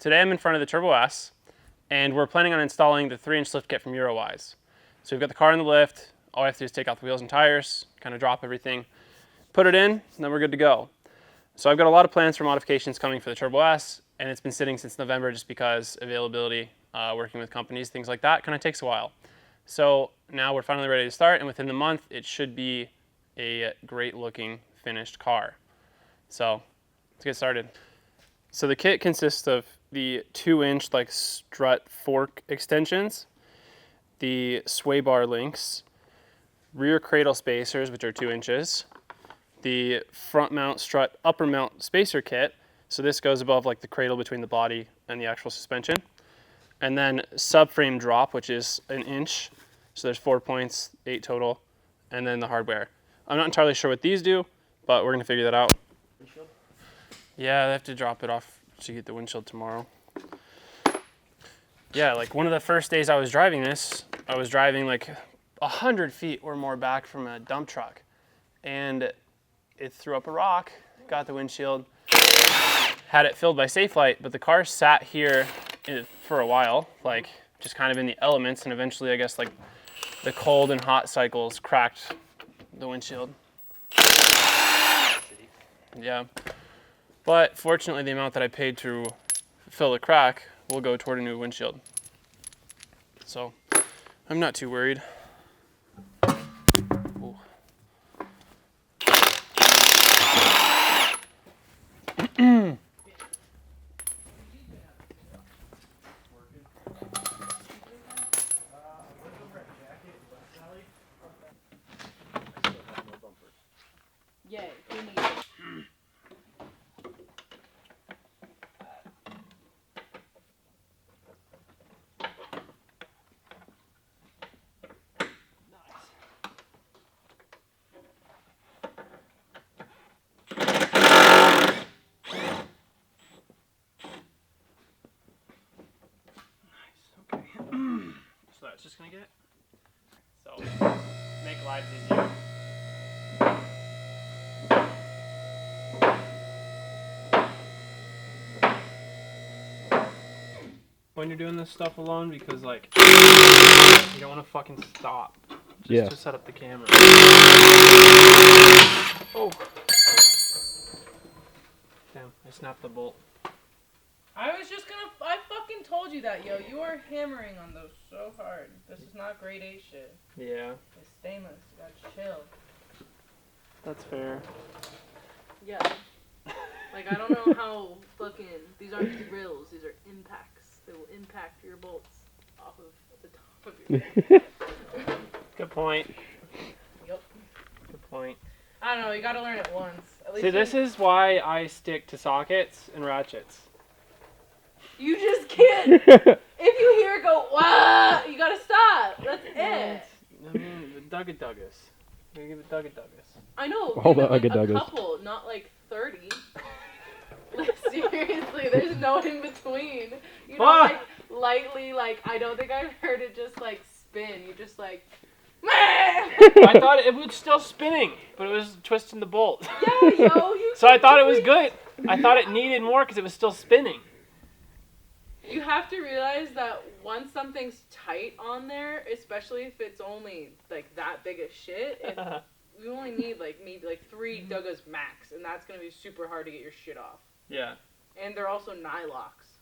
Today I'm in front of the Turbo S, and we're planning on installing the 3-inch lift kit from Eurowise. So we've got the car in the lift. All I have to do is take out the wheels and tires, kind of drop everything, put it in, and then we're good to go. So I've got a lot of plans for modifications coming for the Turbo S, and it's been sitting since November just because availability, working with companies, things like that, kind of takes a while. So now we're finally ready to start, and within the month, it should be a great looking finished car. So let's get started. So the kit consists of the 2-inch like strut fork extensions, the sway bar links, rear cradle spacers, which are 2 inches, the front mount strut upper mount spacer kit. So this goes above like the cradle between the body and the actual suspension. And then subframe drop, which is 1 inch. So there's 4 points, 8 total. And then the hardware. I'm not entirely sure what these do, but we're gonna figure that out. Windshield? Yeah, they have to drop it off to get the windshield tomorrow. Yeah, like one of the first days I was driving this, I was driving like 100 feet or more back from a dump truck. And it threw up a rock, got the windshield, had it filled by Safelite, but the car sat here for a while, like just kind of in the elements, and eventually I guess like the cold and hot cycles cracked the windshield. Yeah, but fortunately the amount that I paid to fill the crack will go toward a new windshield. So I'm not too worried. Yay, who needs it? So that's just gonna get, so make lives easier. When you're doing this stuff alone, because like you don't want to fucking stop just to set up the camera. Oh, damn! I snapped the bolt. I fucking told you that, yo. You are hammering on those so hard. This is not grade A shit. Yeah, It's stainless. You gotta chill. that's fair. Yeah. Like, I don't know how fucking... These aren't drills. These are impacts. They will impact your bolts off of the top of your head. Good point. Yep. Good point. I don't know. You gotta learn it once. At least See, this is why I stick to sockets and ratchets. You just can't. If you hear it go, wah, you gotta stop. That's it. I mean, the Dugga-Duggas. We give it Dugga-Duggas. I know. All the like Ugga-Duggas. a couple, not like 30. Like, seriously, there's no in between. You know, like, lightly, like, I don't think I've heard it just, like, spin. You just, like, I thought it was still spinning, but it was twisting the bolt. Yeah, yo, you So I thought it was good. I thought it needed more because it was still spinning. You have to realize that once something's tight on there, especially if it's only, like, that big of shit, you only need, like, maybe, like, 3 Duggas max, and that's gonna be super hard to get your shit off. Yeah. And they're also nylocks.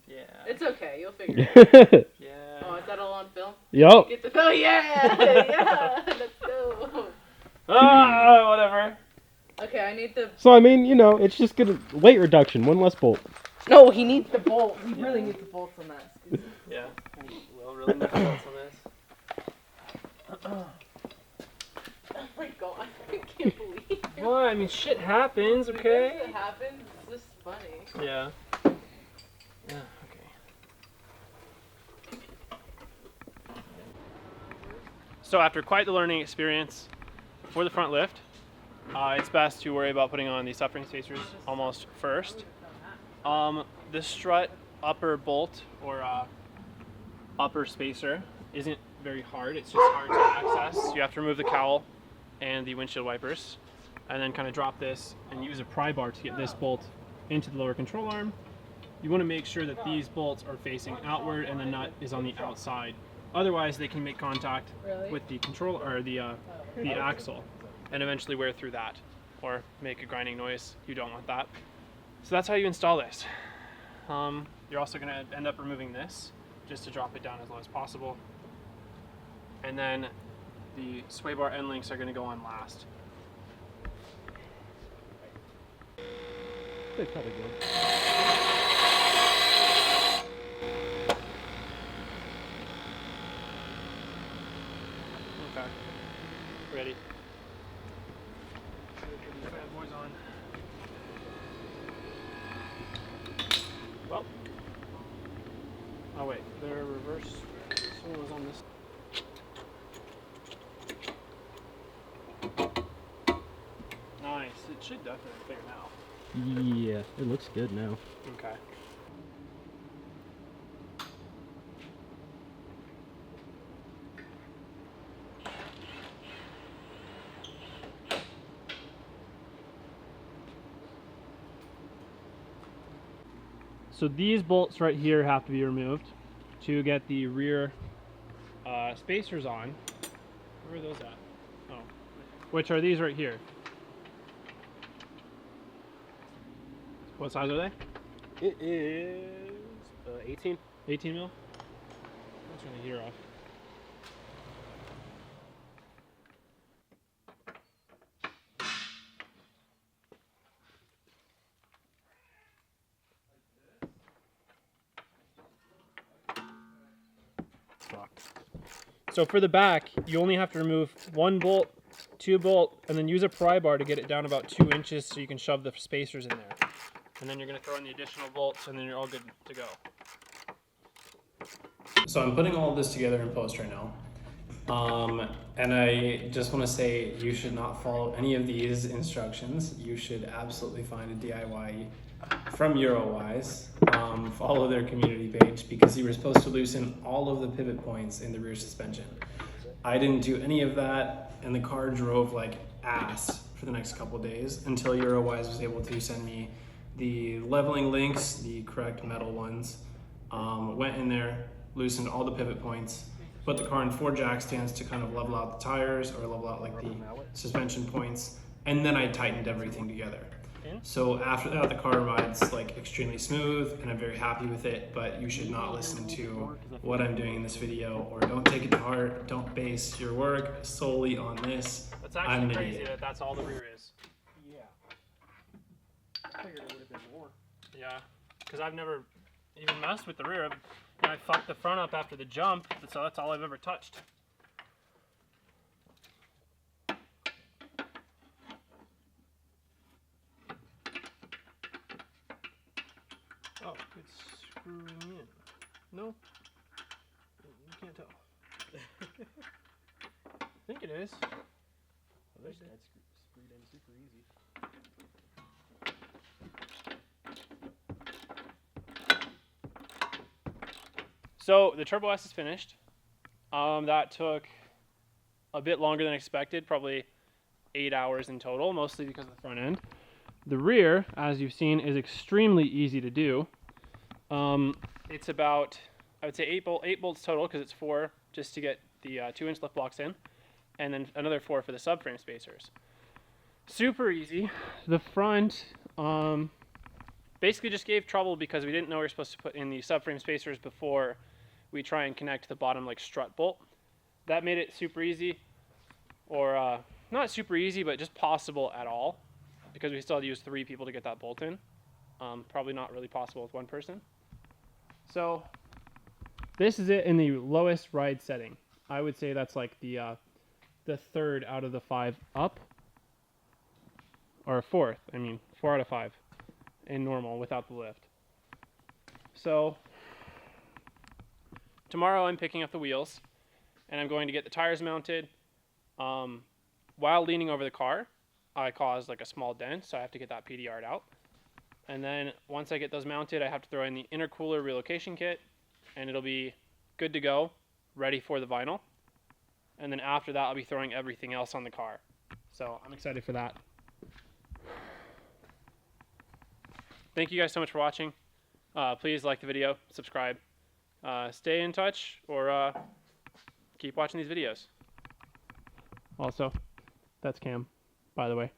Yeah. It's okay, you'll figure it out. Yeah. Oh, is that all on film? Yup. Get the film, yeah! Yeah! Let's go! Whatever. Okay, I need the... So I mean, you know, it's just gonna weight reduction, 1 less bolt. No, he needs the bolt. He really needs the bolts on that. Yeah. We'll really need bolts on this. Oh my god, I can't believe it. Well, I mean, shit happens, okay? Because it happens, it's just funny. Yeah. Yeah, okay. So after quite the learning experience for the front lift, it's best to worry about putting on the suffering spacers almost first. The strut upper bolt or upper spacer isn't very hard. It's just hard to access. You have to remove the cowl and the windshield wipers, and then kind of drop this and use a pry bar to get this bolt into the lower control arm, you want to make sure that these bolts are facing outward and the nut is on the outside. Otherwise, they can make contact with the control or the axle, and eventually wear through that, or make a grinding noise. You don't want that. So that's how you install this. You're also going to end up removing this just to drop it down as low as possible, and then the sway bar end links are going to go on last. They probably good. Okay. Ready. Put these bad boys on. Well. Oh wait, they're reverse. Someone was on this. Nice. It should definitely figure it out. Yeah, it looks good now. Okay. So these bolts right here have to be removed to get the rear spacers on. Where are those at? Oh, which are these right here. What size are they? It is 18. 18 mil? Let's turn the heater off. So for the back, you only have to remove 1 bolt, 2 bolt, and then use a pry bar to get it down about 2 inches so you can shove the spacers in there. And then you're going to throw in the additional bolts, and then you're all good to go. So I'm putting all of this together in post right now. And I just want to say you should not follow any of these instructions. You should absolutely find a DIY from Eurowise. Follow their community page because you were supposed to loosen all of the pivot points in the rear suspension. I didn't do any of that, and the car drove like ass for the next couple of days until Eurowise was able to send me the leveling links, the correct metal ones. Went in there, loosened all the pivot points, put the car in 4 jack stands to kind of level out the tires or level out like the suspension points, and then I tightened everything together. So after that, the car rides like extremely smooth, and I'm very happy with it, but you should not listen to what I'm doing in this video, or don't take it to heart. Don't base your work solely on this. That's actually crazy that that's all the rear is. Yeah. I figured it would have been more. Yeah, because I've never even messed with the rear. I fucked the front up after the jump, so that's all I've ever touched. Oh, it's screwing in. No, you can't tell. I think it is. I wish that screwed in super easy. So the Turbo S is finished. That took a bit longer than expected, probably 8 hours in total, mostly because of the front end. The rear, as you've seen, is extremely easy to do. It's about, I would say 8 bolts total, because it's 4 just to get the 2-inch lift blocks in, and then another 4 for the subframe spacers. Super easy. The front basically just gave trouble because we didn't know we were supposed to put in the subframe spacers before we try and connect the bottom like strut bolt. That made it super easy, or not super easy, but just possible at all, because we still had to use 3 people to get that bolt in. Probably not really possible with 1 person. So this is it in the lowest ride setting. I would say that's like the 3rd out of the 5 up, or 4th. I mean 4 out of 5 in normal without the lift. So tomorrow I'm picking up the wheels, and I'm going to get the tires mounted. While leaning over the car, I caused like a small dent, so I have to get that PDR'd out. And then once I get those mounted, I have to throw in the intercooler relocation kit, and it'll be good to go, ready for the vinyl. And then after that, I'll be throwing everything else on the car. So I'm excited for that. Thank you guys so much for watching. Please like the video, subscribe, stay in touch, or keep watching these videos. Also, that's Cam, by the way.